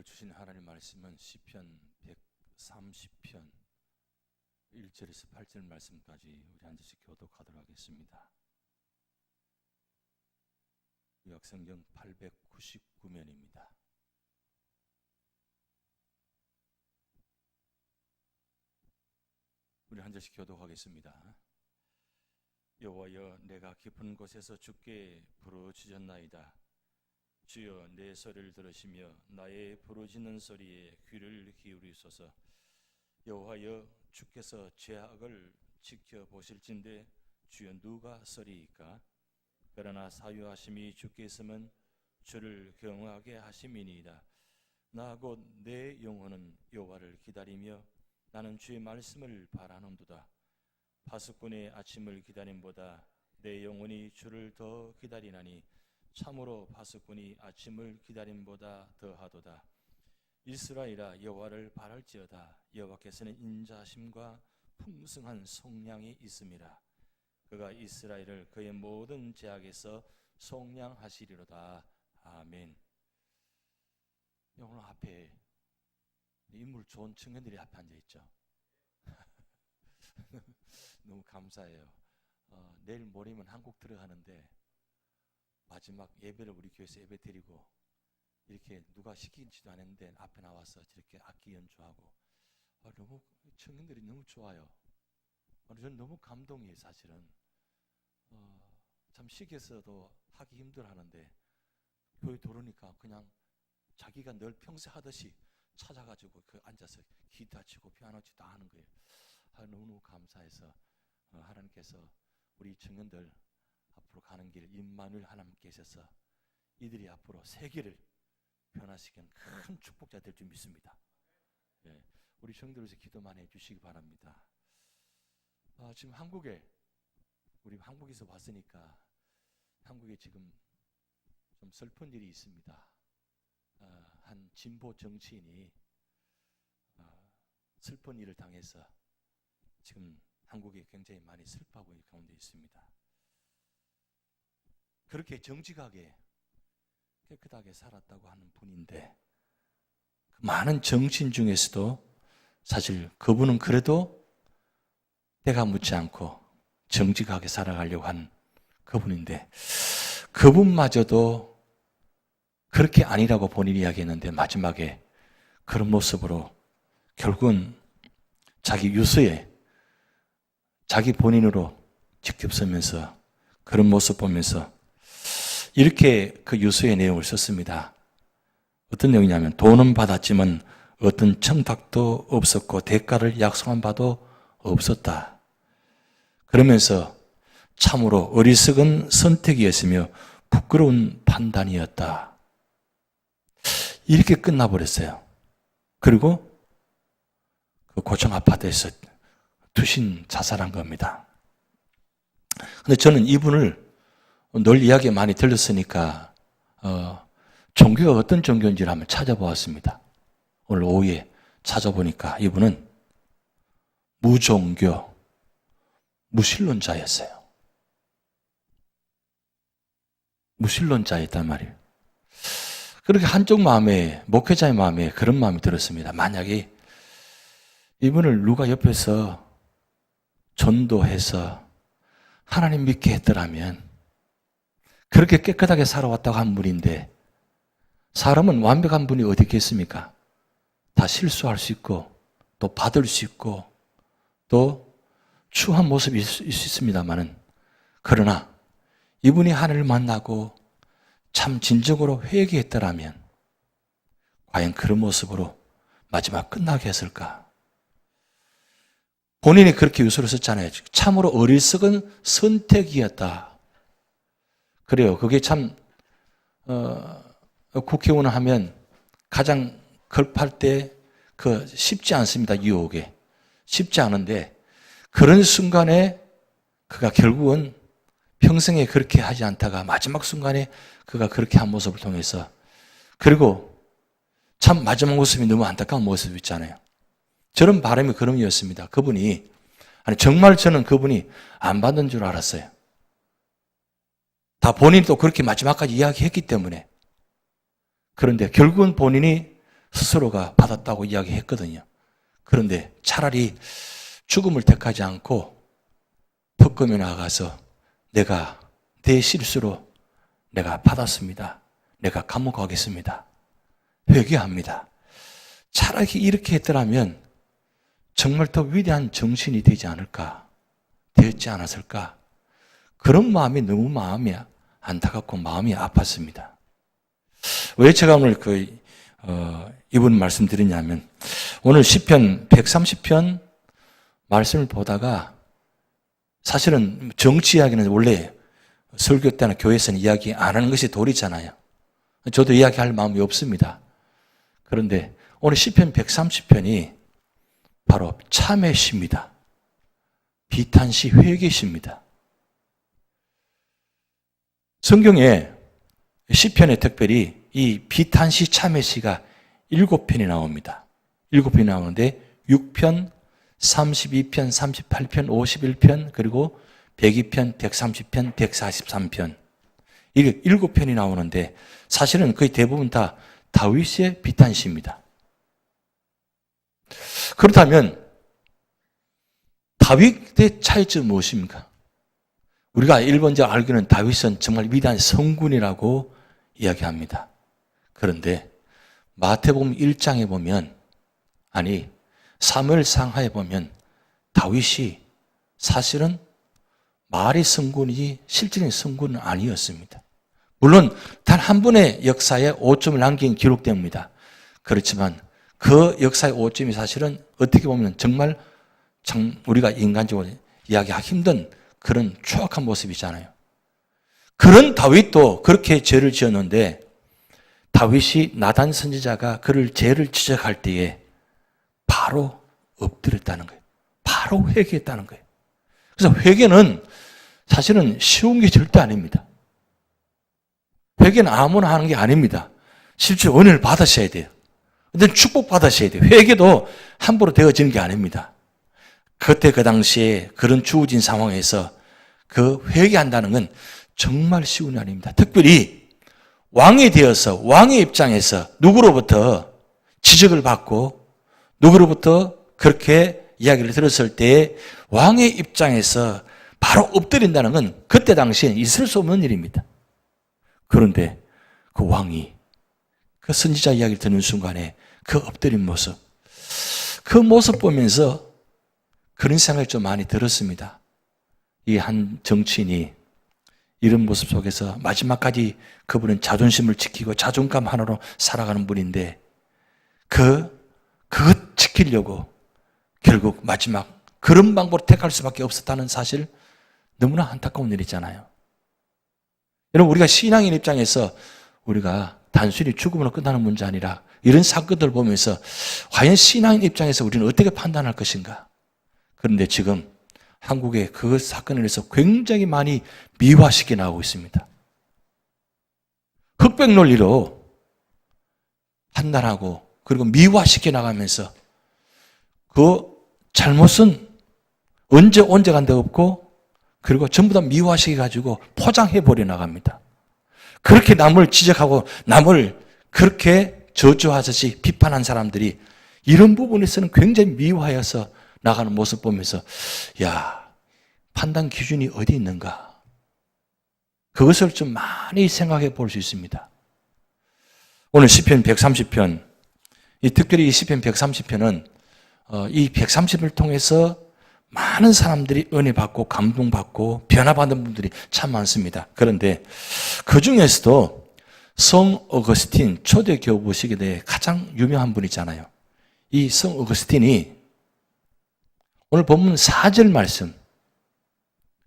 주신 하나님 말씀은 시편 130편 1절에서 8절 말씀까지 우리 한 절씩 교독하도록 하겠습니다. 구약성경 899면입니다. 우리 한 절씩 교독하겠습니다. 여호와여, 내가 깊은 곳에서 주께 부르짖었나이다. 주여, 내 소리를 들으시며 나의 부르짖는 소리에 귀를 기울이소서. 여호와여, 주께서 죄악을 지켜보실진대 주여 누가 서리이까? 그러나 사유하심이 주께 있으면 주를 경외하게 하심이니이다. 나 곧 내 영혼은 여호와를 기다리며 나는 주의 말씀을 바라는도다. 파수꾼의 아침을 기다림보다 내 영혼이 주를 더 기다리나니 참으로 파수꾼이 아침을 기다림보다 더하도다. 이스라엘아, 여호와를 바랄지어다. 여호와께서는 인자하심과 풍성한 속량이 있음이라. 그가 이스라엘을 그의 모든 죄악에서 속량하시리로다. 아멘. 오늘 앞에 인물 좋은 청년들이 앞에 앉아 있죠. 너무 감사해요. 내일 모레면 한국 들어가는데 마지막 예배를 우리 교회에서 예배 드리고 이렇게 누가 시키지도 않았는데 앞에 나와서 저렇게 악기 연주하고 너무 청년들이 너무 좋아요. 저는 너무 감동이에요. 사실은 참 시기에서도 하기 힘들어하는데 교회 들어오니까 그냥 자기가 늘 평소 하듯이 찾아가지고 그 앉아서 기타 치고 피아노 치고 다 하는 거예요. 너무 감사해서 하나님께서 우리 청년들 앞으로 가는 길 임마누엘 하나님 계셔서 이들이 앞으로 세계를 변화시키는 큰 축복자 될 줄 믿습니다. 예, 우리 청년들에서 기도 많이 해주시기 바랍니다. 지금 우리 한국에서 왔으니까 한국에 지금 좀 슬픈 일이 있습니다. 한 진보 정치인이 슬픈 일을 당해서 지금 한국에 굉장히 많이 슬퍼하고 있는 가운데 있습니다. 그렇게 정직하게 깨끗하게 살았다고 하는 분인데 그 많은 정치인 중에서도 사실 그분은 그래도 때가 묻지 않고 정직하게 살아가려고 한 그분인데 그분마저도 그렇게 아니라고 본인이 이야기했는데 마지막에 그런 모습으로 결국은 자기 유서에 자기 본인으로 직접 쓰면서 그런 모습 보면서 이렇게 그 유서의 내용을 썼습니다. 어떤 내용이냐면 돈은 받았지만 어떤 청탁도 없었고 대가를 약속한 바도 없었다. 그러면서 참으로 어리석은 선택이었으며 부끄러운 판단이었다. 이렇게 끝나버렸어요. 그리고 그 고층 아파트에서 투신 자살한 겁니다. 근데 저는 이분을 늘 이야기 많이 들렸으니까 종교가 어떤 종교인지를 한번 찾아보았습니다. 오늘 오후에 찾아보니까 이분은 무종교, 무신론자였어요. 무신론자였단 말이에요. 그렇게 한쪽 마음에, 목회자의 마음에 그런 마음이 들었습니다. 만약에 이분을 누가 옆에서 전도해서 하나님 믿게 했더라면 그렇게 깨끗하게 살아왔다고 한 분인데 사람은 완벽한 분이 어디 있겠습니까? 다 실수할 수 있고 또 받을 수 있고 또 추한 모습이 있을 수 있습니다만은 그러나 이분이 하나님을 만나고 참 진정으로 회개했더라면 과연 그런 모습으로 마지막 끝나게 했을까? 본인이 그렇게 유서를 썼잖아요. 참으로 어리석은 선택이었다. 그래요. 그게 참 국회의원을 하면 가장 급할 때 쉽지 않습니다. 유혹에. 쉽지 않은데 그런 순간에 그가 결국은 평생에 그렇게 하지 않다가 마지막 순간에 그가 그렇게 한 모습을 통해서 그리고 참 마지막 모습이 너무 안타까운 모습이 있잖아요. 저런 바람이 그럼이었습니다. 그분이 정말 저는 그분이 안 받는 줄 알았어요. 다 본인이 또 그렇게 마지막까지 이야기했기 때문에. 그런데 결국은 본인이 스스로가 받았다고 이야기했거든요. 그런데 차라리 죽음을 택하지 않고 특검에 나가서 내가 내 실수로 내가 받았습니다. 내가 감옥 가겠습니다. 회개합니다. 차라리 이렇게 했더라면 정말 더 위대한 정신이 되지 않을까, 되었지 않았을까. 그런 마음이 너무 마음이 안타깝고 마음이 아팠습니다. 왜 제가 오늘 이분 말씀드리냐면, 오늘 시편 130편 말씀을 보다가 사실은 정치 이야기는 원래 설교 때나 교회에서는 이야기 안 하는 것이 도리잖아요. 저도 이야기할 마음이 없습니다. 그런데 오늘 시편 130편이 바로 참회 시입니다. 비탄시 회개 시입니다. 성경에 시편에 특별히 이 비탄시 참회 시가 7편이 나옵니다. 7편이 나오는데 6편, 32편, 38편, 51편, 그리고 102편, 130편, 143편. 이게 7편이 나오는데 사실은 거의 대부분 다 다윗의 비탄시입니다. 그렇다면 다윗의 차이점은 무엇입니까? 우리가 일본적 알기는 다윗은 정말 위대한 성군이라고 이야기합니다. 그런데 마태복음 1장에 보면, 아니 사무엘상하에 보면 다윗이 사실은 말의 성군이지 실질적인 성군은 아니었습니다. 물론 단 한 번의 역사에 오점을 남긴 기록됩니다. 그렇지만 그 역사의 오점이 사실은 어떻게 보면 정말 우리가 인간적으로 이야기하기 힘든 그런 추악한 모습이잖아요. 그런 다윗도 그렇게 죄를 지었는데 다윗이 나단 선지자가 그를 죄를 지적할 때에 바로 엎드렸다는 거예요. 바로 회개했다는 거예요. 그래서 회개는 사실은 쉬운 게 절대 아닙니다. 회개는 아무나 하는 게 아닙니다. 실제 은혜를 받으셔야 돼요. 근데 축복 받으셔야 돼요. 회개도 함부로 되어지는 게 아닙니다. 그때 그 당시에 그런 주어진 상황에서 그 회개한다는 건 정말 쉬운 일 아닙니다. 특별히 왕이 되어서 왕의 입장에서 누구로부터 지적을 받고 누구로부터 그렇게 이야기를 들었을 때 왕의 입장에서 바로 엎드린다는 건 그때 당시에 있을 수 없는 일입니다. 그런데 그 왕이 그 선지자 이야기를 듣는 순간에 그 엎드린 모습, 그 모습 보면서 그런 생각이 좀 많이 들었습니다. 이 한 정치인이 이런 모습 속에서 마지막까지 그분은 자존심을 지키고 자존감 하나로 살아가는 분인데 그것 지키려고 결국 마지막 그런 방법을 택할 수밖에 없었다는 사실, 너무나 안타까운 일이잖아요. 여러분, 우리가 신앙인 입장에서 우리가 단순히 죽음으로 끝나는 문제 아니라 이런 사건들을 보면서 과연 신앙인 입장에서 우리는 어떻게 판단할 것인가? 그런데 지금 한국에 그 사건에 대해서 굉장히 많이 미화시켜 나오고 있습니다. 흑백 논리로 판단하고 그리고 미화시켜 나가면서 그 잘못은 언제 간데 없고 그리고 전부 다 미화시켜 가지고 포장해 버려 나갑니다. 그렇게 남을 지적하고 남을 그렇게 저주하듯이 비판한 사람들이 이런 부분에서는 굉장히 미화해서 나가는 모습 보면서 야, 판단 기준이 어디 있는가? 그것을 좀 많이 생각해 볼 수 있습니다. 오늘 시편 130편, 특별히 이 시편 130편은 이 130을 통해서 많은 사람들이 은혜 받고 감동받고 변화받는 분들이 참 많습니다. 그런데 그 중에서도 성 어거스틴 초대 교부식에 대해 가장 유명한 분이잖아요. 이 성 어거스틴이 오늘 본문 4절 말씀,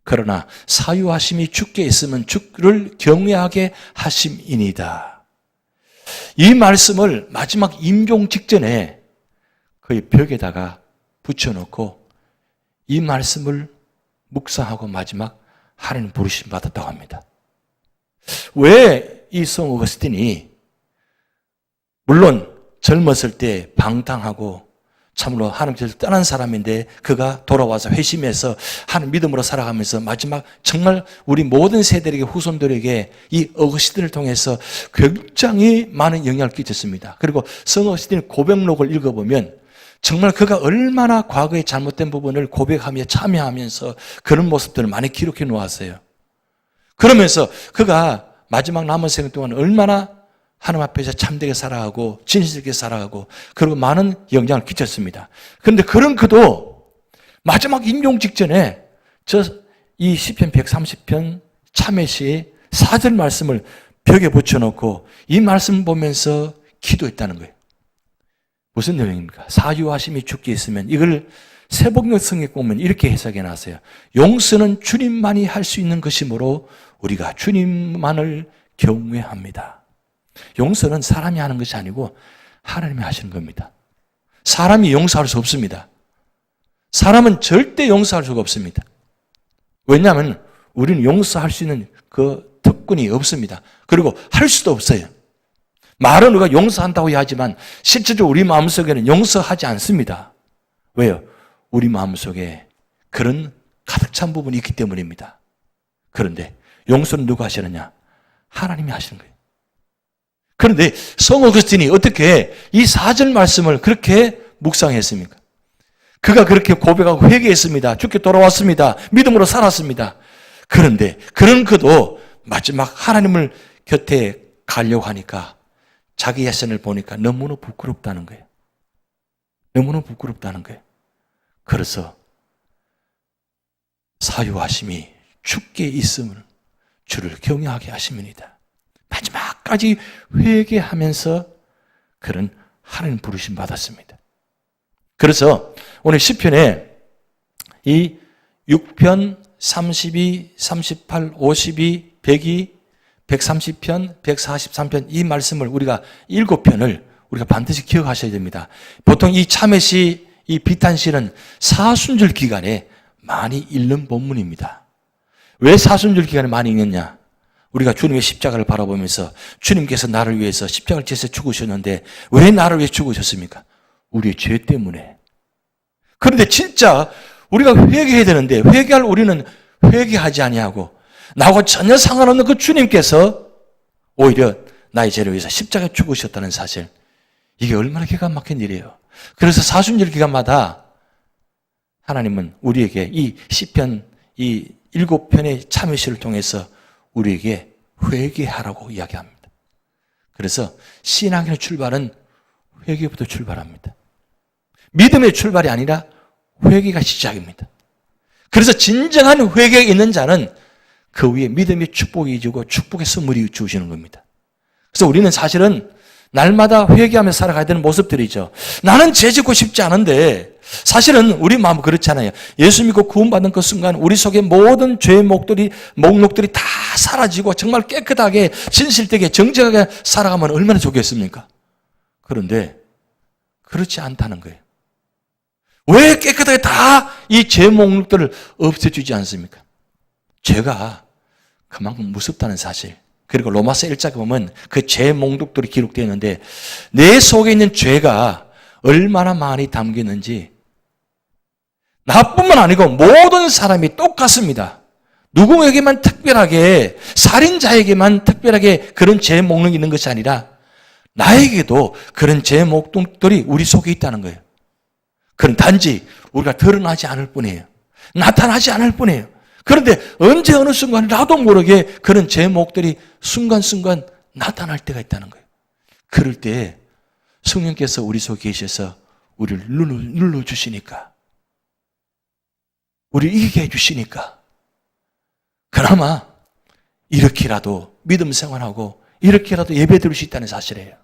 그러나 사유하심이 주께 있으면 주를 경외하게 하심이니다. 이 말씀을 마지막 임종 직전에 거의 벽에다가 붙여놓고 이 말씀을 묵상하고 마지막 하나님 부르심 받았다고 합니다. 왜 이 성 어거스틴이 물론 젊었을 때 방탕하고 참으로 하나님께서 떠난 사람인데 그가 돌아와서 회심해서 하나님 믿음으로 살아가면서 마지막 정말 우리 모든 세대에게 후손들에게 이 어거스틴을 통해서 굉장히 많은 영향을 끼쳤습니다. 그리고 성 어거스틴의 고백록을 읽어보면 정말 그가 얼마나 과거의 잘못된 부분을 고백하며 참여하면서 그런 모습들을 많이 기록해 놓았어요. 그러면서 그가 마지막 남은 생애 동안 얼마나 하나님 앞에서 참되게 살아가고 진실되게 살아가고 그리고 많은 영향을 끼쳤습니다. 그런데 그런 그도 마지막 임종 직전에 이 시편 130편 참회시의 4절 말씀을 벽에 붙여놓고 이 말씀 보면서 기도했다는 거예요. 무슨 내용입니까? 사유하심이 주께 있으면 이걸 세복력성에 보면 이렇게 해석해 놨어요. 용서는 주님만이 할 수 있는 것이므로 우리가 주님만을 경외합니다. 용서는 사람이 하는 것이 아니고 하나님이 하시는 겁니다. 사람이 용서할 수 없습니다. 사람은 절대 용서할 수가 없습니다. 왜냐하면 우리는 용서할 수 있는 그 특권이 없습니다. 그리고 할 수도 없어요. 말은 우리가 용서한다고 하지만 실제로 우리 마음속에는 용서하지 않습니다. 왜요? 우리 마음속에 그런 가득 찬 부분이 있기 때문입니다. 그런데 용서는 누가 하시느냐? 하나님이 하시는 거예요. 그런데 성 어거스틴이 어떻게 이 4절 말씀을 그렇게 묵상했습니까? 그가 그렇게 고백하고 회개했습니다. 주께 돌아왔습니다. 믿음으로 살았습니다. 그런데 그런 그도 마지막 하나님을 곁에 가려고 하니까 자기 자신을 보니까 너무나 부끄럽다는 거예요. 너무나 부끄럽다는 거예요. 그래서 사유하심이 주께 있음을 주를 경외하게 하심이니이다. 마지막까지 회개하면서 그런 하나님 부르심 받았습니다. 그래서 오늘 시편에 이 6편, 32, 38, 52, 102, 130편, 143편 이 말씀을 우리가 7편을 우리가 반드시 기억하셔야 됩니다. 보통 이 참회시, 이 비탄시는 사순절 기간에 많이 읽는 본문입니다. 왜 사순절 기간에 많이 읽느냐? 우리가 주님의 십자가를 바라보면서 주님께서 나를 위해서 십자가를 지어서 죽으셨는데 왜 나를 위해 죽으셨습니까? 우리의 죄 때문에. 그런데 진짜 우리가 회개해야 되는데 회개할 우리는 회개하지 아니하고 나하고 전혀 상관없는 그 주님께서 오히려 나의 죄를 위해서 십자가에 죽으셨다는 사실, 이게 얼마나 기가 막힌 일이에요. 그래서 사순절 기간마다 하나님은 우리에게 이 시편 이 7편의 참회시를 통해서 우리에게 회개하라고 이야기합니다. 그래서 신앙의 출발은 회개부터 출발합니다. 믿음의 출발이 아니라 회개가 시작입니다. 그래서 진정한 회개가 있는 자는 그 위에 믿음의 축복이 주고 축복의 선물이 주시는 겁니다. 그래서 우리는 사실은 날마다 회개하며 살아가야 되는 모습들이죠. 나는 죄 짓고 싶지 않은데 사실은 우리 마음은 그렇잖아요. 예수 믿고 구원받는 그 순간 우리 속에 모든 죄의 목록들이 다 사라지고 정말 깨끗하게 진실되게 정직하게 살아가면 얼마나 좋겠습니까? 그런데 그렇지 않다는 거예요. 왜 깨끗하게 다 이 죄 목록들을 없애주지 않습니까? 죄가 그만큼 무섭다는 사실. 그리고 로마서 1장에 보면 그 죄 목록들이 기록되어 있는데 내 속에 있는 죄가 얼마나 많이 담겨 있는지 나뿐만 아니고 모든 사람이 똑같습니다. 누구에게만 특별하게 살인자에게만 특별하게 그런 죄 목록이 있는 것이 아니라 나에게도 그런 죄 목록들이 우리 속에 있다는 거예요. 그건 단지 우리가 드러나지 않을 뿐이에요. 나타나지 않을 뿐이에요. 그런데 언제 어느 순간 나도 모르게 그런 제목들이 순간순간 나타날 때가 있다는 거예요. 그럴 때 성령께서 우리 속에 계셔서 우리를 눌러주시니까, 우리를 이기게 해주시니까 그나마 이렇게라도 믿음 생활하고 이렇게라도 예배 드릴 수 있다는 사실이에요.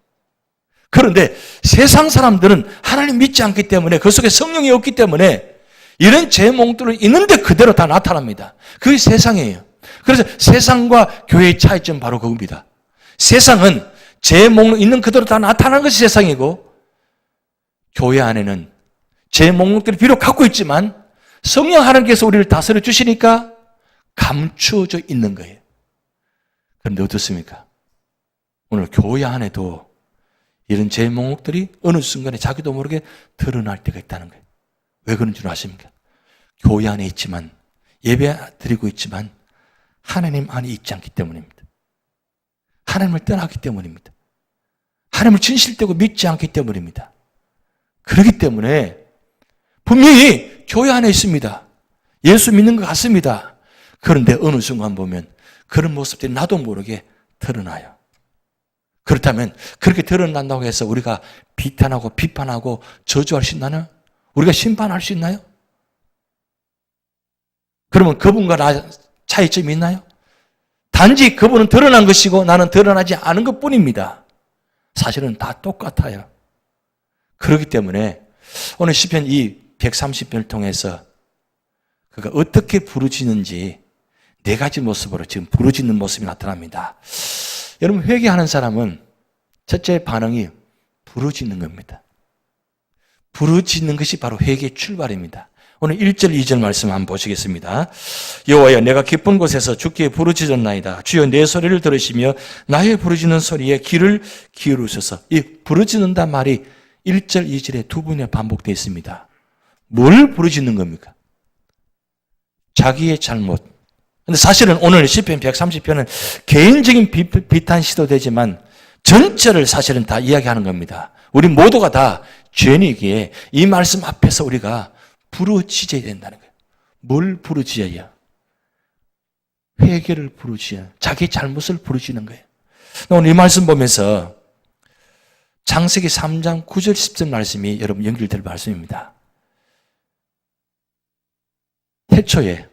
그런데 세상 사람들은 하나님 믿지 않기 때문에 그 속에 성령이 없기 때문에 이런 제목들은 있는데 그대로 다 나타납니다. 그게 세상이에요. 그래서 세상과 교회의 차이점은 바로 그겁니다. 세상은 제목록 있는 그대로 다 나타나는 것이 세상이고, 교회 안에는 제목록들을 비록 갖고 있지만 성령 하나님께서 우리를 다스려 주시니까 감추어져 있는 거예요. 그런데 어떻습니까? 오늘 교회 안에도 이런 제 목록들이 어느 순간에 자기도 모르게 드러날 때가 있다는 거예요. 왜 그런 줄 아십니까? 교회 안에 있지만, 예배 드리고 있지만 하나님 안에 있지 않기 때문입니다. 하나님을 떠나기 때문입니다. 하나님을 진실되고 믿지 않기 때문입니다. 그렇기 때문에 분명히 교회 안에 있습니다. 예수 믿는 것 같습니다. 그런데 어느 순간 보면 그런 모습들이 나도 모르게 드러나요. 그렇다면 그렇게 드러난다고 해서 우리가 비탄하고 비판하고 저주할 수 있나요? 우리가 심판할 수 있나요? 그러면 그분과 나 차이점이 있나요? 단지 그분은 드러난 것이고 나는 드러나지 않은 것뿐입니다. 사실은 다 똑같아요. 그렇기 때문에 오늘 시편 이 130편을 통해서 그가 어떻게 부르짖는지 네 가지 모습으로 지금 부르짖는 모습이 나타납니다. 여러분, 회개하는 사람은 첫째 반응이 부르짖는 겁니다. 부르짖는 것이 바로 회개의 출발입니다. 오늘 1절, 2절 말씀 한번 보시겠습니다. 여호와여, 내가 깊은 곳에서 주께 부르짖었나이다. 주여, 내 소리를 들으시며 나의 부르짖는 소리에 귀를 기울이소서. 이 부르짖는다 말이 1절, 2절에 두 번이나 반복되어 있습니다. 뭘 부르짖는 겁니까? 자기의 잘못. 근데 사실은 오늘 시편 130편은 개인적인 비탄 시도되지만 전체를 사실은 다 이야기하는 겁니다. 우리 모두가 다 죄인이기에 이 말씀 앞에서 우리가 부르짖어야 된다는 거예요. 뭘 부르짖어야? 회개를 부르짖어야, 자기 잘못을 부르짖는 거예요. 오늘 이 말씀 보면서 창세기 3장 9절 10절 말씀이 여러분 연결될 말씀입니다. 태초에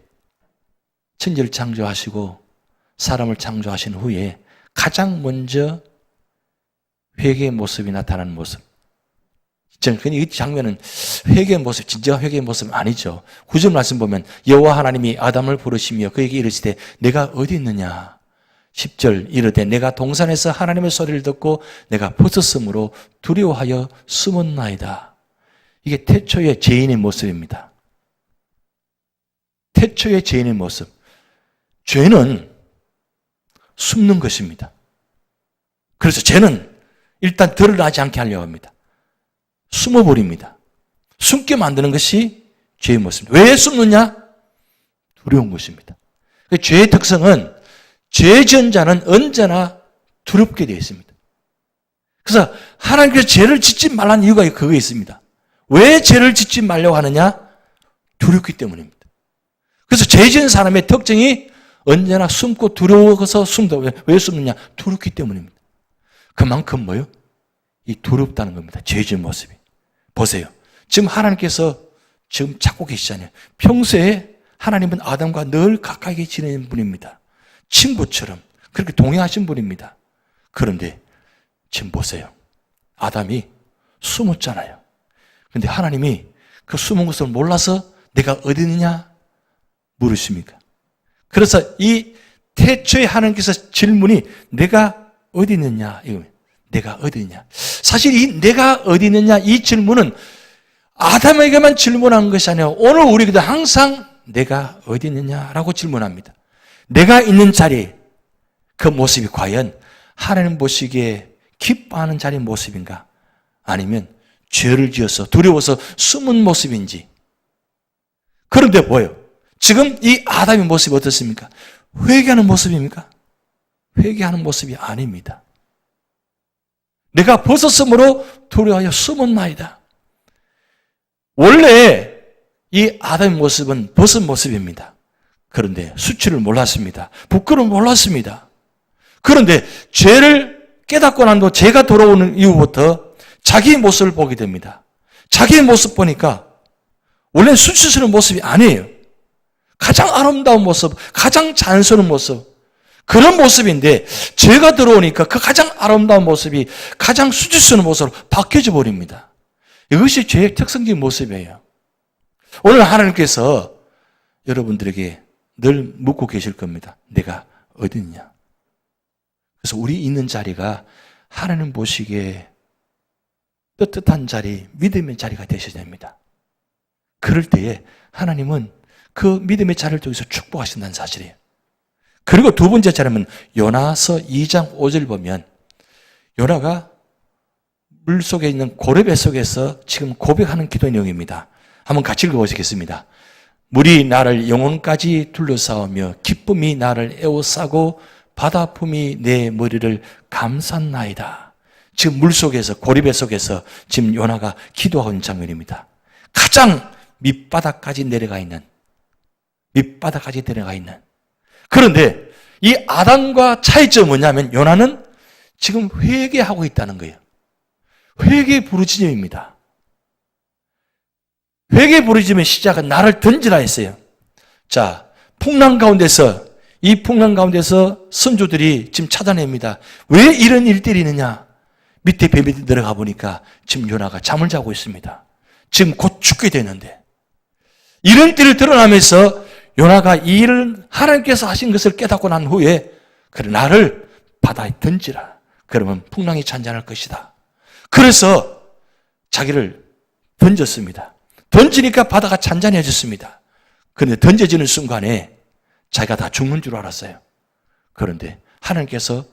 천지를 창조하시고 사람을 창조하신 후에 가장 먼저 회개의 모습이 나타나는 모습. 이 장면은 회개의 모습, 진짜 회개의 모습은 아니죠. 9절 말씀 보면 여호와 하나님이 아담을 부르시며 그에게 이르시되 내가 어디 있느냐. 10절 이르되 내가 동산에서 하나님의 소리를 듣고 내가 벗었으므로 두려워하여 숨었나이다. 이게 태초의 죄인의 모습입니다. 태초의 죄인의 모습. 죄는 숨는 것입니다. 그래서 죄는 일단 드러나지 않게 하려고 합니다. 숨어버립니다. 숨게 만드는 것이 죄의 모습입니다. 왜 숨느냐? 두려운 것입니다. 죄의 특성은 죄 지은 자는 언제나 두렵게 되어 있습니다. 그래서 하나님께서 죄를 짓지 말라는 이유가 그거에 있습니다. 왜 죄를 짓지 말려고 하느냐? 두렵기 때문입니다. 그래서 죄 지은 사람의 특징이 언제나 숨고 두려워서 숨다. 왜 숨느냐? 두렵기 때문입니다. 그만큼 뭐요? 이 두렵다는 겁니다. 죄 지은 모습이. 보세요. 지금 하나님께서 지금 찾고 계시잖아요. 평소에 하나님은 아담과 늘 가까이 지내는 분입니다. 친구처럼 그렇게 동행하신 분입니다. 그런데 지금 보세요. 아담이 숨었잖아요. 그런데 하나님이 그 숨은 것을 몰라서 내가 어디 있느냐 물으십니까? 그래서 이 태초에 하나님께서 질문이 내가 어디 있느냐 이겁니다. 내가 어디 있냐? 사실 이 내가 어디 있느냐 이 질문은 아담에게만 질문한 것이 아니라 오늘 우리에게도 항상 내가 어디 있느냐라고 질문합니다. 내가 있는 자리, 그 모습이 과연 하나님 보시기에 기뻐하는 자리의 모습인가? 아니면 죄를 지어서 두려워서 숨은 모습인지. 그런데 뭐예요? 지금 이 아담의 모습이 어떻습니까? 회개하는 모습입니까? 회개하는 모습이 아닙니다. 내가 벗었으므로 두려워하여 숨었나이다. 원래 이 아담의 모습은 벗은 모습입니다. 그런데 수치를 몰랐습니다. 부끄러움을 몰랐습니다. 그런데 죄를 깨닫고 난 후 죄가 돌아오는 이후부터 자기의 모습을 보게 됩니다. 자기의 모습 보니까 원래 수치스러운 모습이 아니에요. 가장 아름다운 모습, 가장 자연스러운 모습, 그런 모습인데 죄가 들어오니까 그 가장 아름다운 모습이 가장 수치스러운 모습으로 바뀌어져 버립니다. 이것이 죄의 특성적인 모습이에요. 오늘 하나님께서 여러분들에게 늘 묻고 계실 겁니다. 내가 어디 있냐? 그래서 우리 있는 자리가 하나님 보시기에 떳떳한 자리, 믿음의 자리가 되셔야 됩니다. 그럴 때에 하나님은 그 믿음의 자리를 통해서 축복하신다는 사실이에요. 그리고 두 번째 자리는 요나서 2장 5절 보면 요나가 물 속에 있는 고레배 속에서 지금 고백하는 기도 내용입니다. 한번 같이 읽어보시겠습니다. 물이 나를 영혼까지 둘러싸우며 기쁨이 나를 에워싸고 바다품이 내 머리를 감쌌나이다. 지금 물 속에서, 고리배 속에서 지금 요나가 기도하고 있는 장면입니다. 가장 밑바닥까지 내려가 있는, 그런데 이 아담과 차이점은 뭐냐면 요나는 지금 회개하고 있다는 거예요. 회개 부르짖음입니다. 회개 부르짖음의 시작은 나를 던지라 했어요. 자, 풍랑 가운데서, 이 풍랑 가운데서 선조들이 지금 찾아냅니다. 왜 이런 일들이 있느냐? 밑에 뱀이 들어가 보니까 지금 요나가 잠을 자고 있습니다. 지금 곧 죽게 되는데 이런 일들이 드러나면서 요나가 이 일을 하나님께서 하신 것을 깨닫고 난 후에 그래 나를 바다에 던지라. 그러면 풍랑이 잔잔할 것이다. 그래서 자기를 던졌습니다. 던지니까 바다가 잔잔해졌습니다. 그런데 던져지는 순간에 자기가 다 죽는 줄 알았어요. 그런데 하나님께서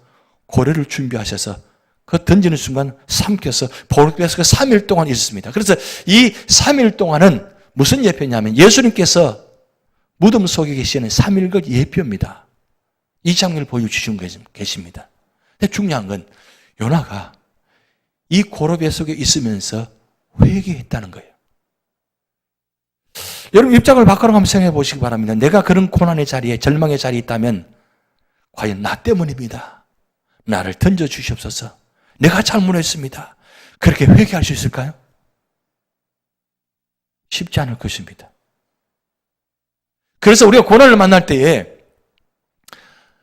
고래를 준비하셔서 그 던지는 순간 삼켜서 보르크에서 3일 동안 있었습니다. 그래서 이 3일 동안은 무슨 예표냐면 예수님께서 무덤 속에 계시는 3일간 예표입니다. 이 장면을 보여주시고 계십니다. 근데 중요한 건 요나가 이 고로배 속에 있으면서 회개했다는 거예요. 여러분 입장을 바꿔서 한번 생각해 보시기 바랍니다. 내가 그런 고난의 자리에, 절망의 자리에 있다면 과연 나 때문입니다. 나를 던져주시옵소서. 내가 잘못했습니다. 그렇게 회개할 수 있을까요? 쉽지 않을 것입니다. 그래서 우리가 고난을 만날 때에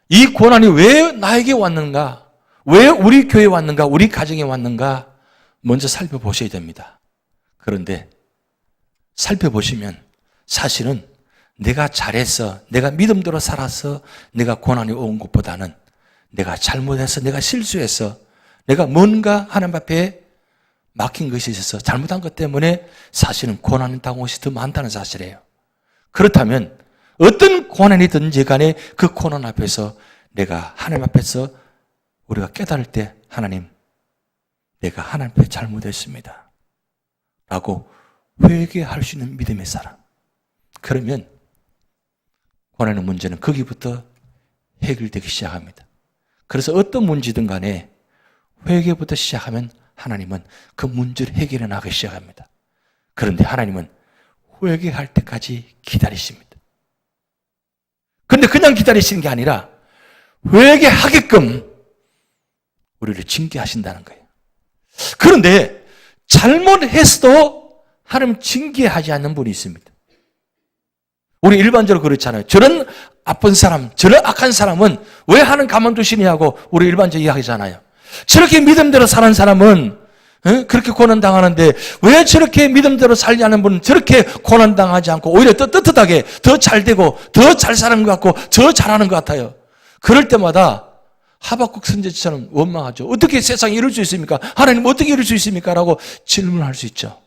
이 고난이 왜 나에게 왔는가? 왜 우리 교회에 왔는가? 우리 가정에 왔는가? 먼저 살펴보셔야 됩니다. 그런데 살펴보시면 사실은 내가 잘해서, 내가 믿음대로 살아서 내가 고난이 온 것보다는 내가 잘못해서, 내가 실수해서, 내가 뭔가 하나님 앞에 막힌 것이 있어서 잘못한 것 때문에 사실은 고난이 당한 것이 더 많다는 사실이에요. 그렇다면 어떤 고난이든지 간에 그 고난 앞에서 내가 하나님 앞에서 우리가 깨달을 때 하나님, 내가 하나님 앞에 잘못했습니다. 라고 회개할 수 있는 믿음의 사람. 그러면 고난의 문제는 거기부터 해결되기 시작합니다. 그래서 어떤 문제든 간에 회개부터 시작하면 하나님은 그 문제를 해결해 나가기 시작합니다. 그런데 하나님은 회개할 때까지 기다리십니다. 그런데 그냥 기다리시는 게 아니라 회개하게끔 우리를 징계하신다는 거예요. 그런데 잘못했어도 하나님 징계하지 않는 분이 있습니다. 우리 일반적으로 그렇잖아요. 저런 아픈 사람, 저런 악한 사람은 왜 하나님 가만두시냐고 우리 일반적으로 이야기하잖아요. 저렇게 믿음대로 사는 사람은 그렇게 고난당하는데 왜 저렇게 믿음대로 살지 않는 분은 저렇게 고난당하지 않고 오히려 더 떳떳하게 더 잘되고 더 잘 사는 것 같고 더 잘하는 것 같아요. 그럴 때마다 하박국 선지자처럼 원망하죠. 어떻게 세상에 이럴 수 있습니까? 하나님 어떻게 이럴 수 있습니까? 라고 질문할 수 있죠.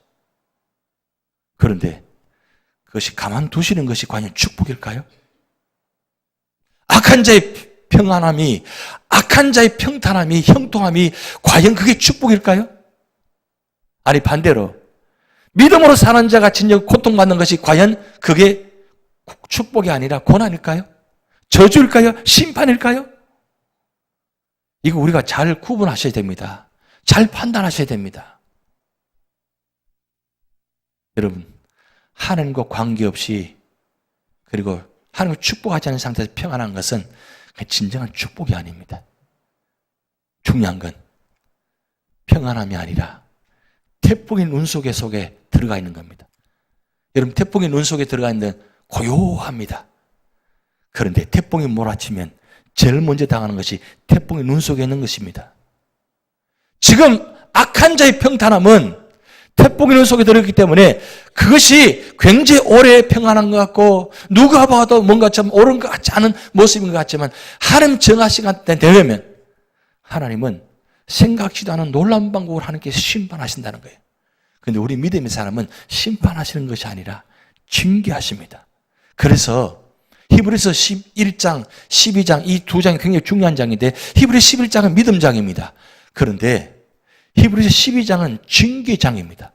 그런데 그것이 가만두시는 것이 과연 축복일까요? 악한 자의 평안함이, 악한 자의 평탄함이, 형통함이 과연 그게 축복일까요? 아니 반대로 믿음으로 사는 자가 진정 고통받는 것이 과연 그게 축복이 아니라 고난일까요? 저주일까요? 심판일까요? 이거 우리가 잘 구분하셔야 됩니다. 잘 판단하셔야 됩니다. 여러분, 하나님과 관계없이 그리고 하나님을 축복하지 않은 상태에서 평안한 것은 진정한 축복이 아닙니다. 중요한 건 평안함이 아니라 태풍의 눈 속에 들어가 있는 겁니다. 여러분, 태풍의 눈 속에 들어가 있는 데는 고요합니다. 그런데 태풍이 몰아치면 제일 먼저 당하는 것이 태풍의 눈 속에 있는 것입니다. 지금 악한 자의 평탄함은 태풍의 눈 속에 들어있기 때문에 그것이 굉장히 오래 평안한 것 같고 누가 봐도 뭔가 좀 옳은 것 같지 않은 모습인 것 같지만 하나님 정하 시간 때 되면 하나님은 생각지도 않은 놀라운 방법으로 하나님께서 심판하신다는 거예요. 그런데 우리 믿음의 사람은 심판하시는 것이 아니라 징계하십니다. 그래서 히브리서 11장, 12장 이 두 장이 굉장히 중요한 장인데 히브리 11장은 믿음 장입니다. 그런데 히브리서 12장은 징계장입니다.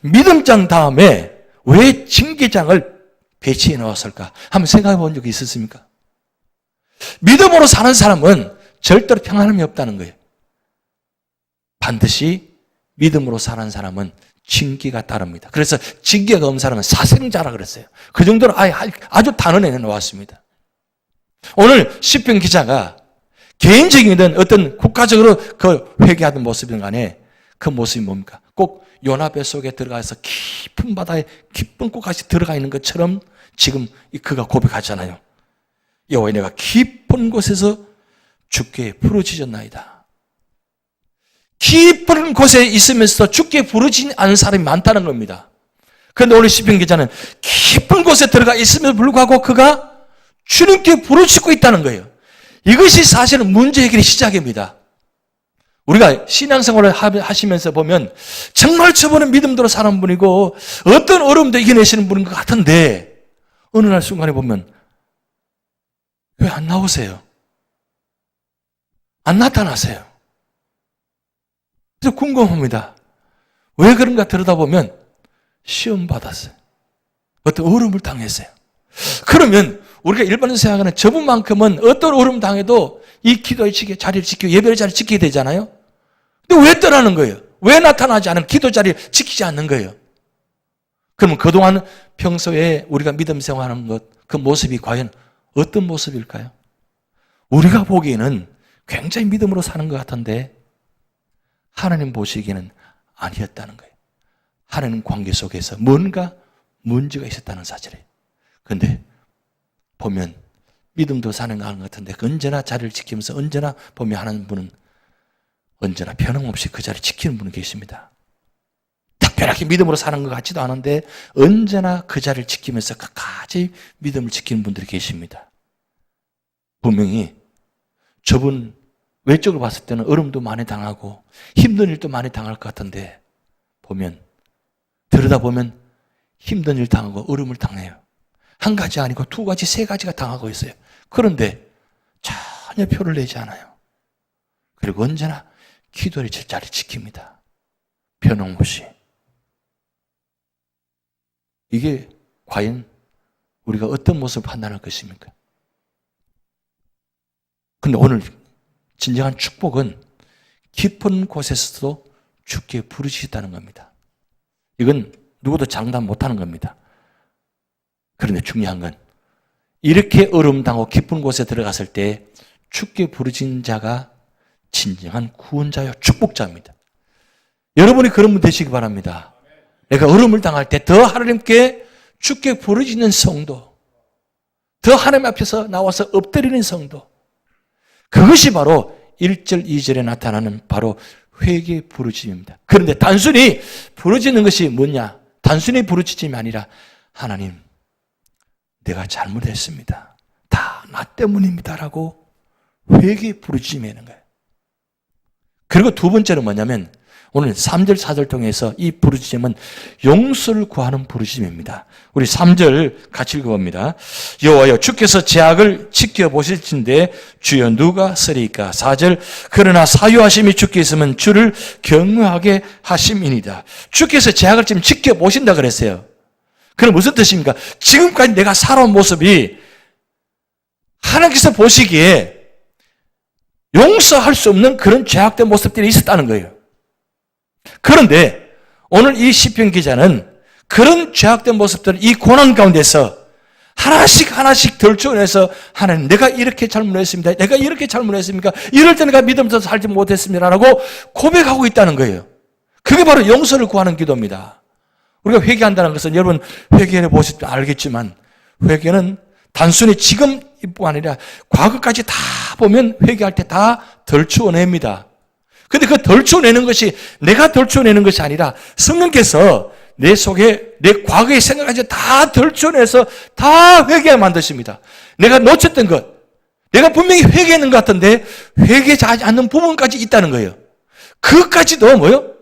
믿음장 다음에 왜 징계장을 배치해 놓았을까? 한번 생각해 본 적이 있었습니까? 믿음으로 사는 사람은 절대로 평안함이 없다는 거예요. 반드시 믿음으로 사는 사람은 징계가 따릅니다. 그래서 징계가 없는 사람은 사생자라 그랬어요. 그 정도로 아주 단언해 놓았습니다. 오늘 시편 기자가 개인적이든 어떤 국가적으로 그 회개하던 모습이든 간에 그 모습이 뭡니까? 꼭 요나 뱃속에 들어가서 깊은 바다에 깊은 곳까지 들어가 있는 것처럼 지금 그가 고백하잖아요. 여호와여, 내가 깊은 곳에서 주께 부르짖었나이다. 깊은 곳에 있으면서 주께 부르짖지 않은 사람이 많다는 겁니다. 그런데 오늘 시편 기자는 깊은 곳에 들어가 있음에도 불구하고 그가 주님께 부르짖고 있다는 거예요. 이것이 사실은 문제 해결의 시작입니다. 우리가 신앙생활을 하시면서 보면 정말 저분은 믿음대로 사는 분이고 어떤 어려움도 이겨내시는 분인 것 같은데 어느 날 순간에 보면 왜 안 나오세요? 안 나타나세요? 그래서 궁금합니다. 왜 그런가 들여다보면 시험 받았어요. 어떤 어려움을 당했어요. 그러면 우리가 일반적으로 생각하는 저분만큼은 어떤 어려움 당해도 이 기도의 자리를 지키고 예배의 자리를 지키게 되잖아요. 근데 왜 떠나는 거예요? 왜 나타나지 않은 기도 자리를 지키지 않는 거예요? 그러면 그동안 평소에 우리가 믿음 생활하는 것, 그 모습이 과연 어떤 모습일까요? 우리가 보기에는 굉장히 믿음으로 사는 것 같은데 하나님 보시기에는 아니었다는 거예요. 하나님 관계 속에서 뭔가 문제가 있었다는 사실이에요. 그런데 보면 믿음도 사는 것 같은데 언제나 자리를 지키면서 언제나 보면 하는 분은 언제나 변함없이 그 자리를 지키는 분이 계십니다. 특별하게 믿음으로 사는 것 같지도 않은데 언제나 그 자리를 지키면서 끝까지 믿음을 지키는 분들이 계십니다. 분명히 저분 외적으로 봤을 때는 어려움도 많이 당하고 힘든 일도 많이 당할 것 같은데 보면 들여다보면 힘든 일 당하고 어려움을 당해요. 한 가지 아니고 두 가지, 세 가지가 당하고 있어요. 그런데 전혀 표를 내지 않아요. 그리고 언제나 기도의 자리를 지킵니다. 변함없이. 이게 과연 우리가 어떤 모습을 판단할 것입니까? 근데 오늘 진정한 축복은 깊은 곳에서도 주께 부르짖다는 겁니다. 이건 누구도 장담 못하는 겁니다. 그런데 중요한 건 이렇게 어려움 당하고 깊은 곳에 들어갔을 때 주께 부르짖는 자가 진정한 구원자요 축복자입니다. 여러분이 그런 분 되시기 바랍니다. 내가 어려움을 당할 때 더 하나님께 주께 부르짖는 성도, 더 하나님 앞에서 나와서 엎드리는 성도, 그것이 바로 1절, 2절에 나타나는 바로 회개 부르짖음입니다. 그런데 단순히 부르짖는 것이 뭐냐? 단순히 부르짖음이 아니라 하나님, 내가 잘못했습니다. 다 나 때문입니다라고 회개 부르짖음이 있는 거예요. 그리고 두 번째는 뭐냐면 오늘 3절, 4절 통해서 이 부르짖음은 용서를 구하는 부르짖음입니다. 우리 3절 같이 읽어봅니다. 여호와여, 주께서 제약을 지켜보실진데 주여 누가 쓰리까? 4절, 그러나 사유하심이 주께 있으면 주를 경외하게 하심이니이다. 주께서 제약을 지금 지켜보신다 그랬어요. 그럼 무슨 뜻입니까? 지금까지 내가 살아온 모습이 하나님께서 보시기에 용서할 수 없는 그런 죄악된 모습들이 있었다는 거예요. 그런데 오늘 이 시편 기자는 그런 죄악된 모습들을 이 고난 가운데서 하나씩 덜쳐내서 하나님, 내가 이렇게 잘못했습니다. 내가 이렇게 잘못했습니까? 이럴 때 내가 믿음으로 살지 못했습니다라고 고백하고 있다는 거예요. 그게 바로 용서를 구하는 기도입니다. 우리가 회개한다는 것은 여러분 회개해 보실 때 알겠지만 회개는 단순히 지금뿐 아니라 과거까지 다 보면 회개할 때 다 덜쳐냅니다. 근데 그 덜쳐내는 것이 내가 덜쳐내는 것이 아니라 성령께서 내 속에 내 과거의 생각까지 다 덜쳐내서 다 회개하게 만드십니다. 내가 놓쳤던 것, 내가 분명히 회개했는 것 같은데 회개하지 않는 부분까지 있다는 거예요. 그것까지도 뭐요?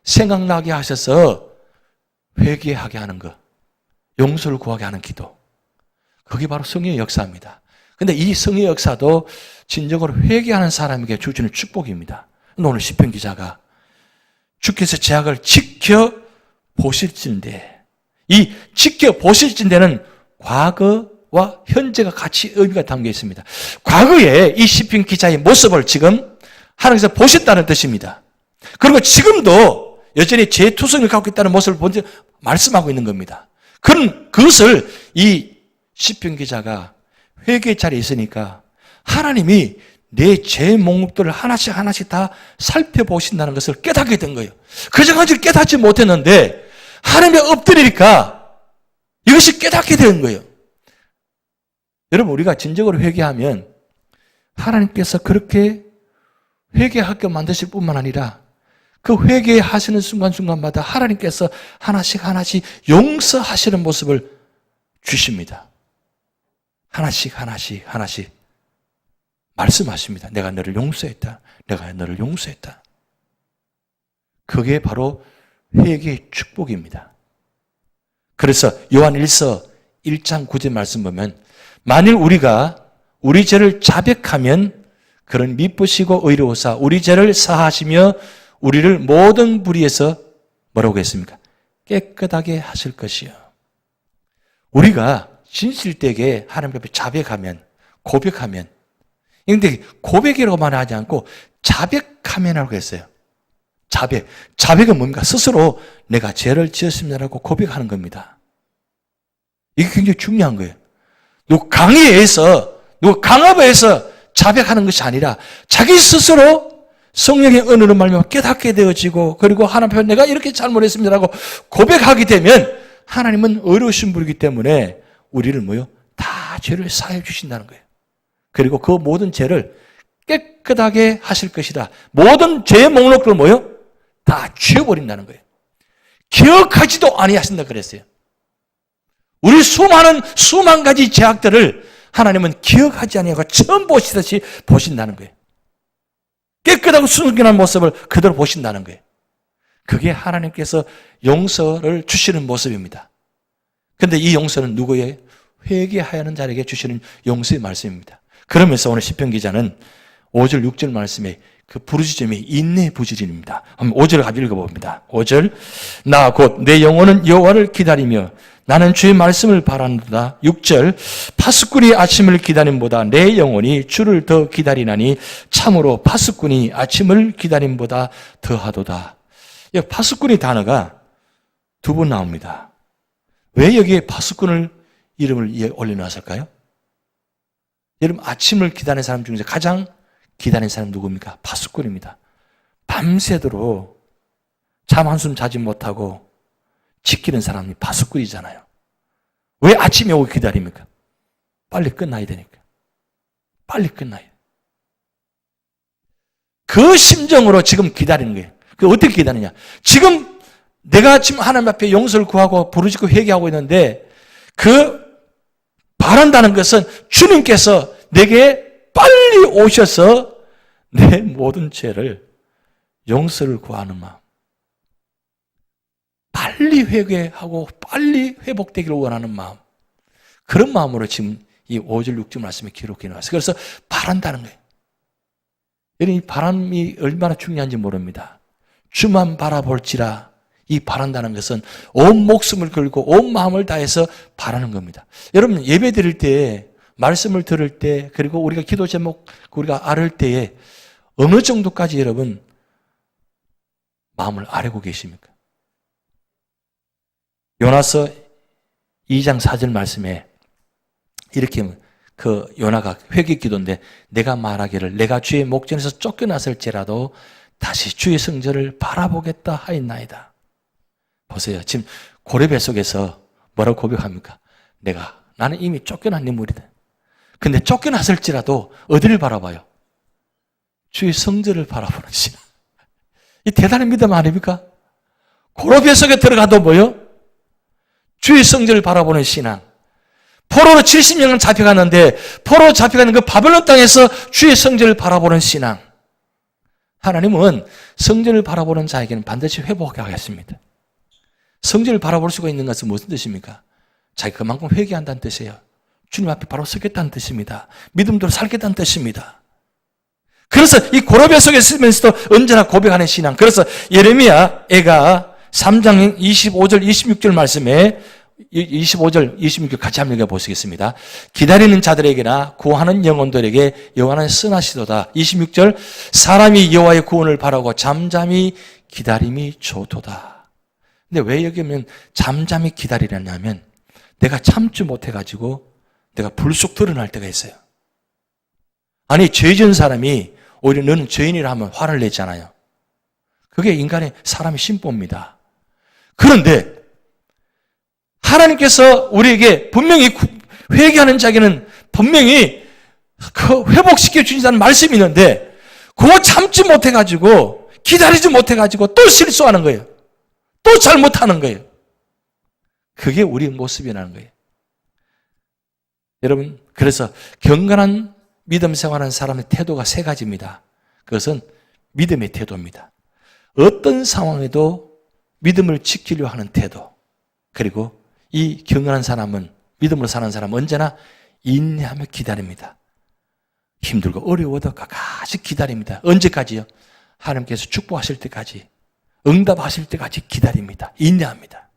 생각나게 하셔서 회개하게 하는 것, 용서를 구하게 하는 기도. 그게 바로 성령의 역사입니다. 근데 이 성령의 역사도 진정으로 회개하는 사람에게 주시는 축복입니다. 오늘 시편 기자가 주께서 제약을 지켜보실진데, 이 지켜보실진데는 과거와 현재가 같이 의미가 담겨 있습니다. 과거에 이 시편 기자의 모습을 지금 하나님께서 보셨다는 뜻입니다. 그리고 지금도 여전히 죄투성을 갖고 있다는 모습을 먼저 말씀하고 있는 겁니다. 그것을 이 시편 기자가 회개의 자리에 있으니까 하나님이 내 죄 목록들을 하나씩 하나씩 다 살펴보신다는 것을 깨닫게 된 거예요. 그전까지 깨닫지 못했는데 하나님이 엎드리니까 이것이 깨닫게 된 거예요. 여러분, 우리가 진정으로 회개하면 하나님께서 그렇게 회개하게 만드실 뿐만 아니라 그 회개하시는 순간순간마다 하나님께서 하나씩 하나씩 용서하시는 모습을 주십니다. 하나씩 말씀하십니다. 내가 너를 용서했다. 내가 너를 용서했다. 그게 바로 회개의 축복입니다. 그래서 요한 1서 1장 9절 말씀 보면 만일 우리가 우리 죄를 자백하면 그는 미쁘시고 의로우사 우리 죄를 사하시며 우리를 모든 불의에서 뭐라고 했습니까? 깨끗하게 하실 것이요. 우리가 진실되게 하나님 앞에 자백하면, 고백하면, 그런데 고백이라고만 하지 않고 자백하면이라고 했어요. 자백은 뭡니까? 스스로 내가 죄를 지었습니다라고 고백하는 겁니다. 이게 굉장히 중요한 거예요. 누구 강의에 의해서, 누구 강압에 의해서 자백하는 것이 아니라 자기 스스로 성령의 은혜로 말미암아 깨닫게 되어지고, 그리고 하나님 앞에 내가 이렇게 잘못했습니다라고 고백하게 되면 하나님은 의로우신 분이기 때문에 우리를 뭐요? 다 죄를 사해 주신다는 거예요. 그리고 그 모든 죄를 깨끗하게 하실 것이다. 모든 죄의 목록을 뭐요? 다 지워버린다는 거예요. 기억하지도 아니하신다 그랬어요. 우리 수만 가지 죄악들을 하나님은 기억하지 아니하고 처음 보시듯이 보신다는 거예요. 깨끗하고 순결한 모습을 그대로 보신다는 거예요. 그게 하나님께서 용서를 주시는 모습입니다. 그런데 이 용서는 누구의? 회개하여는 자에게 주시는 용서의 말씀입니다. 그러면서 오늘 시편 기자는 5절 6절 말씀에 그 부르짖음이 인내 부르짖음입니다. 한번 5절을 같이 읽어봅니다. 5절 나 곧 내 영혼은 여호와를 기다리며 나는 주의 말씀을 바란다. 6절 파수꾼이 아침을 기다림보다 내 영혼이 주를 더 기다리나니 참으로 파수꾼이 아침을 기다림보다 더하도다. 여기 파수꾼이 단어가 두 번 나옵니다. 왜 여기에 파수꾼을 이름을 올려놨을까요? 여러분, 아침을 기다리는 사람 중에서 가장 기다리는 사람 누굽니까? 파수꾼입니다. 밤새도록 잠 한숨 자지 못하고 지키는 사람이 파수꾼이잖아요. 왜 아침에 오고 기다립니까? 빨리 끝나야 되니까. 빨리 끝나야. 그 심정으로 지금 기다리는 거예요. 그 어떻게 기다리냐? 지금 내가 지금 하나님 앞에 용서를 구하고 부르짖고 회개하고 있는데 그 바란다는 것은 주님께서 내게 빨리 오셔서 내 모든 죄를 용서를 구하는 마음. 빨리 회개하고 빨리 회복되기를 원하는 마음. 그런 마음으로 지금 이 5절 6절 말씀에 기록해 놨어요. 그래서 바란다는 거예요. 여러분, 이 바람이 얼마나 중요한지 모릅니다. 주만 바라볼지라. 이 바란다는 것은 온 목숨을 걸고 온 마음을 다해서 바라는 겁니다. 여러분, 예배 드릴 때, 말씀을 들을 때, 그리고 우리가 기도 제목 우리가 아를 때에 어느 정도까지 여러분 마음을 아뢰고 계십니까? 요나서 2장 4절 말씀에 이렇게 그 요나가 회개 기도인데 내가 말하기를 내가 주의 목전에서 쫓겨났을지라도 다시 주의 성전을 바라보겠다 하였나이다. 보세요. 지금 고래 뱃속에서 뭐라고 고백합니까? 나는 이미 쫓겨난 인물이다. 근데 쫓겨났을지라도 어디를 바라봐요? 주의 성전을 바라보는 신앙. 이 대단한 믿음 아닙니까? 고래 뱃속에 들어가도 뭐요? 주의 성전을 바라보는 신앙. 포로로 70년간 잡혀갔는데 포로로 잡혀가는 그 바벨론 땅에서 주의 성전을 바라보는 신앙. 하나님은 성전을 바라보는 자에게는 반드시 회복하게 하겠습니다. 성전을 바라볼 수가 있는 것은 무슨 뜻입니까? 자기 그만큼 회개한다는 뜻이에요. 주님 앞에 바로 서겠다는 뜻입니다. 믿음대로 살겠다는 뜻입니다. 그래서 이 고려배 속에 있으면서도 언제나 고백하는 신앙. 그래서 예레미야 애가 3장 25절 26절 말씀에 25절 26절 같이 한번 읽어보시겠습니다. 기다리는 자들에게나 구하는 영혼들에게 여호와는 선하시도다. 26절 사람이 여호와의 구원을 바라고 잠잠히 기다림이 좋도다. 근데 왜 여기 보면 잠잠히 기다리려냐면 내가 참지 못해가지고 내가 불쑥 드러날 때가 있어요. 아니 죄 지은 사람이 오히려 너는 죄인이라 하면 화를 내잖아요. 그게 인간의 사람의 심보입니다. 그런데 하나님께서 우리에게 분명히 회개하는 자에게는 분명히 회복시켜 주신다는 말씀이 있는데 그거 참지 못해가지고 기다리지 못해가지고 또 실수하는 거예요. 또 잘못하는 거예요. 그게 우리 모습이라는 거예요. 여러분, 그래서 경건한 믿음 생활하는 사람의 태도가 세 가지입니다. 그것은 믿음의 태도입니다. 어떤 상황에도 믿음을 지키려 하는 태도. 그리고 이 경건한 사람은, 믿음으로 사는 사람은 언제나 인내하며 기다립니다. 힘들고 어려워도 끝까지 기다립니다. 언제까지요? 하나님께서 축복하실 때까지, 응답하실 때까지 기다립니다. 인내합니다.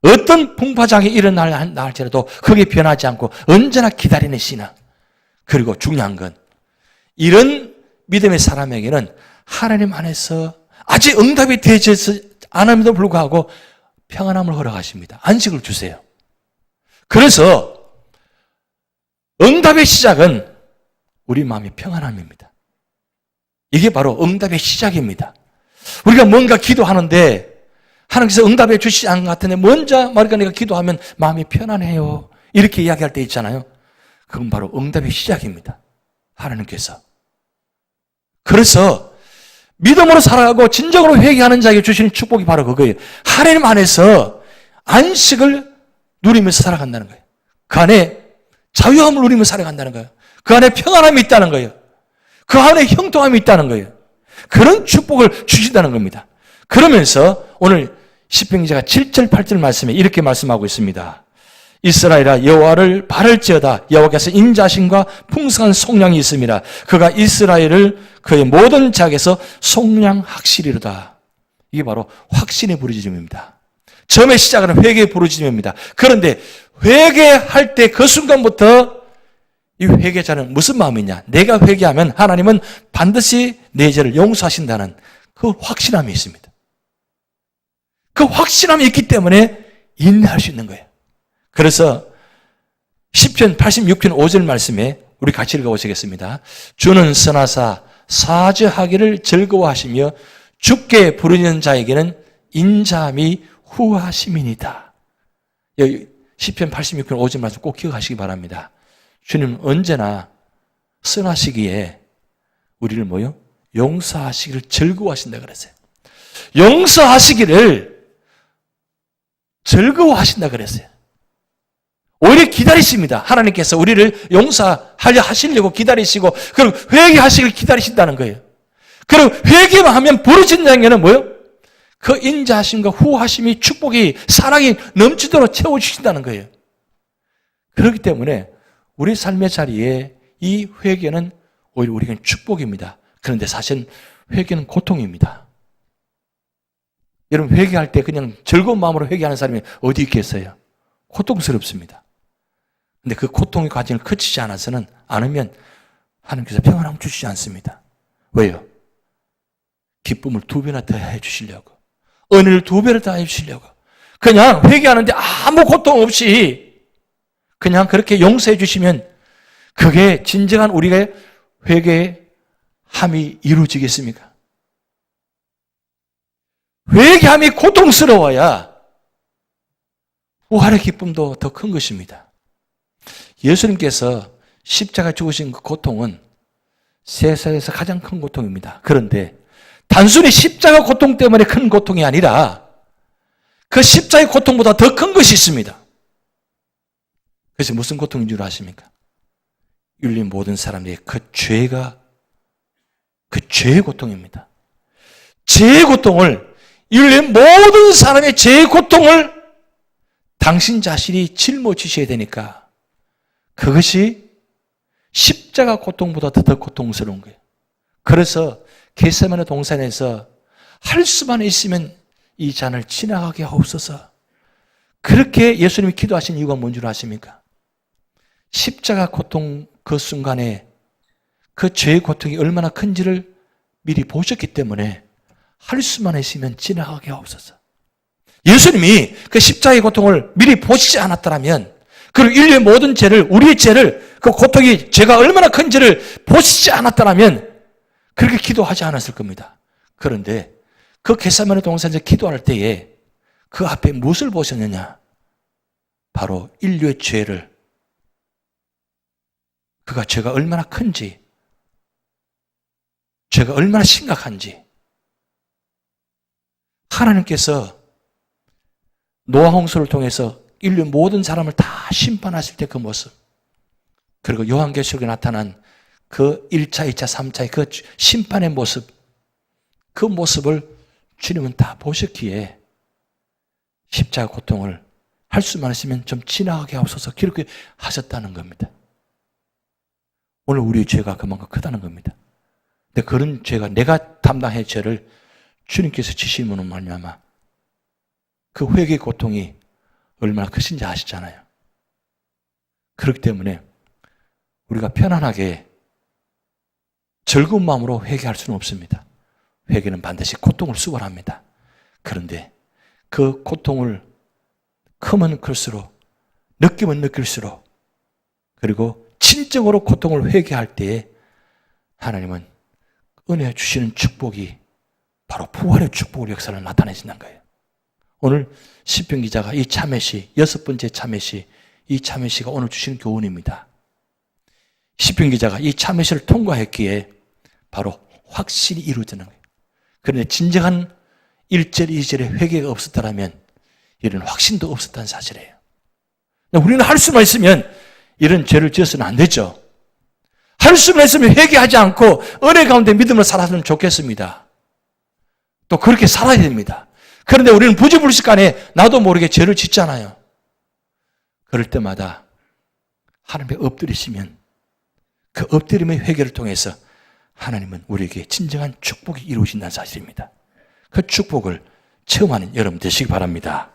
어떤 풍파장이 일어날지라도 할지라도 거기에 변하지 않고 언제나 기다리는 신앙. 그리고 중요한 건 이런 믿음의 사람에게는 하나님 안에서 아직 응답이 되지 않음에도 불구하고 평안함을 허락하십니다. 안식을 주세요. 그래서 응답의 시작은 우리 마음의 평안함입니다. 이게 바로 응답의 시작입니다. 우리가 뭔가 기도하는데 하나님께서 응답해 주시지 않은 것 같은데 먼저 말니까 내가 기도하면 마음이 편안해요. 이렇게 이야기할 때 있잖아요. 그건 바로 응답의 시작입니다. 하나님께서. 그래서 믿음으로 살아가고 진정으로 회개하는 자에게 주시는 축복이 바로 그거예요. 하나님 안에서 안식을 누리면서 살아간다는 거예요. 그 안에 자유함을 누리면서 살아간다는 거예요. 그 안에 평안함이 있다는 거예요. 그 안에 형통함이 있다는 거예요. 그런 축복을 주신다는 겁니다. 그러면서 오늘 시편 기자가 7절 8절 말씀에 이렇게 말씀하고 있습니다. 이스라엘아 여호와를 바랄지어다. 여호와께서 인자심과 풍성한 속량이 있음이라. 그가 이스라엘을 그의 모든 작에서 속량하시리로다. 이게 바로 확신의 부르짖음입니다. 처음에 시작은 회개의 부르짖음입니다. 그런데 회개할 때 그 순간부터 이 회개자는 무슨 마음이냐? 내가 회개하면 하나님은 반드시 내 죄를 용서하신다는 그 확신함이 있습니다. 그 확신함이 있기 때문에 인내할 수 있는 거예요. 그래서 시편 86편 5절 말씀에 우리 같이 읽어보시겠습니다. 주는 선하사 사죄하기를 즐거워하시며 주께 부르짖는 자에게는 인자함이 후하심이니이다. 시편 86편 5절 말씀 꼭 기억하시기 바랍니다. 주님은 언제나 선하시기에 우리를 뭐요? 용서하시기를 즐거워하신다 그랬어요. 용서하시기를 즐거워하신다 그랬어요. 오히려 기다리십니다. 하나님께서 우리를 용서하려 하시려고 기다리시고 그리고 회개하시길 기다리신다는 거예요. 그리고 회개만 하면 부르짖는 자에게는 뭐예요? 그 인자하심과 후하심이 축복이 사랑이 넘치도록 채워주신다는 거예요. 그렇기 때문에 우리 삶의 자리에 이 회개는 오히려 우리에게는 축복입니다. 그런데 사실 회개는 고통입니다. 여러분 회개할 때 그냥 즐거운 마음으로 회개하는 사람이 어디 있겠어요? 고통스럽습니다. 근데 그 고통의 과정을 거치지 않으면 하나님께서 평안함을 주시지 않습니다. 왜요? 기쁨을 2배나 더 해주시려고, 은혜를 2배를 더 해주시려고. 그냥 회개하는데 아무 고통 없이 그냥 그렇게 용서해 주시면 그게 진정한 우리가 회개함이 이루어지겠습니까? 회개함이 고통스러워야 부활의 기쁨도 더 큰 것입니다. 예수님께서 십자가 죽으신 그 고통은 세상에서 가장 큰 고통입니다. 그런데 단순히 십자가 고통 때문에 큰 고통이 아니라 그 십자가의 고통보다 더 큰 것이 있습니다. 그래서 무슨 고통인 줄 아십니까? 윤리 모든 사람들의 그 죄의 고통입니다. 죄의 고통을, 윤리 모든 사람의 죄의 고통을 당신 자신이 짊어지셔야 되니까 그것이 십자가 고통보다 더 고통스러운 거예요. 그래서 겟세마네 동산에서 할 수만 있으면 이 잔을 지나가게 하옵소서. 그렇게 예수님이 기도하신 이유가 뭔 줄 아십니까? 십자가 고통 그 순간에 그 죄의 고통이 얼마나 큰지를 미리 보셨기 때문에 할 수만 있으면 지나가게 하옵소서. 예수님이 그 십자가의 고통을 미리 보시지 않았더라면, 그리고 인류의 모든 죄를, 우리의 죄를, 그 고통이 죄가 얼마나 큰지를 보시지 않았더라면 그렇게 기도하지 않았을 겁니다. 그런데 그 겟세마네 동산에서 기도할 때에 그 앞에 무엇을 보셨느냐? 바로 인류의 죄를, 그가 죄가 얼마나 큰지, 죄가 얼마나 심각한지. 하나님께서 노아 홍수를 통해서 인류 모든 사람을 다 심판하실 때 그 모습, 그리고 요한계시록에 나타난 그 1차, 2차, 3차의 그 심판의 모습, 그 모습을 주님은 다 보셨기에 십자가 고통을 할 수만 있으면 좀 지나가게 하옵소서 그렇게 하셨다는 겁니다. 오늘 우리의 죄가 그만큼 크다는 겁니다. 근데 그런 죄가, 내가 담당할 죄를 주님께서 지심으로 말미암아 그 회개의 고통이 얼마나 크신지 아시잖아요. 그렇기 때문에 우리가 편안하게 즐거운 마음으로 회개할 수는 없습니다. 회개는 반드시 고통을 수반합니다. 그런데 그 고통을 크면 클수록, 느끼면 느낄수록, 그리고 진정으로 고통을 회개할 때에 하나님은 은혜 주시는 축복이 바로 부활의 축복을 역사를 나타내신다는 거예요. 오늘 시편 기자가 이 참회시, 6번째 참회시, 이 참회시가 오늘 주시는 교훈입니다. 시편 기자가 이 참회시를 통과했기에 바로 확신이 이루어지는 거예요. 그런데 진정한 1절, 2절의 회개가 없었다면 이런 확신도 없었다는 사실이에요. 우리는 할 수만 있으면 이런 죄를 지어서는 안 되죠. 할 수만 있으면 회개하지 않고 은혜 가운데 믿음을 살았으면 좋겠습니다. 또 그렇게 살아야 됩니다. 그런데 우리는 부지불식간에 나도 모르게 죄를 짓잖아요. 그럴 때마다 하나님께 엎드리시면 그 엎드림의 회개를 통해서 하나님은 우리에게 진정한 축복이 이루어진다는 사실입니다. 그 축복을 체험하는 여러분 되시기 바랍니다.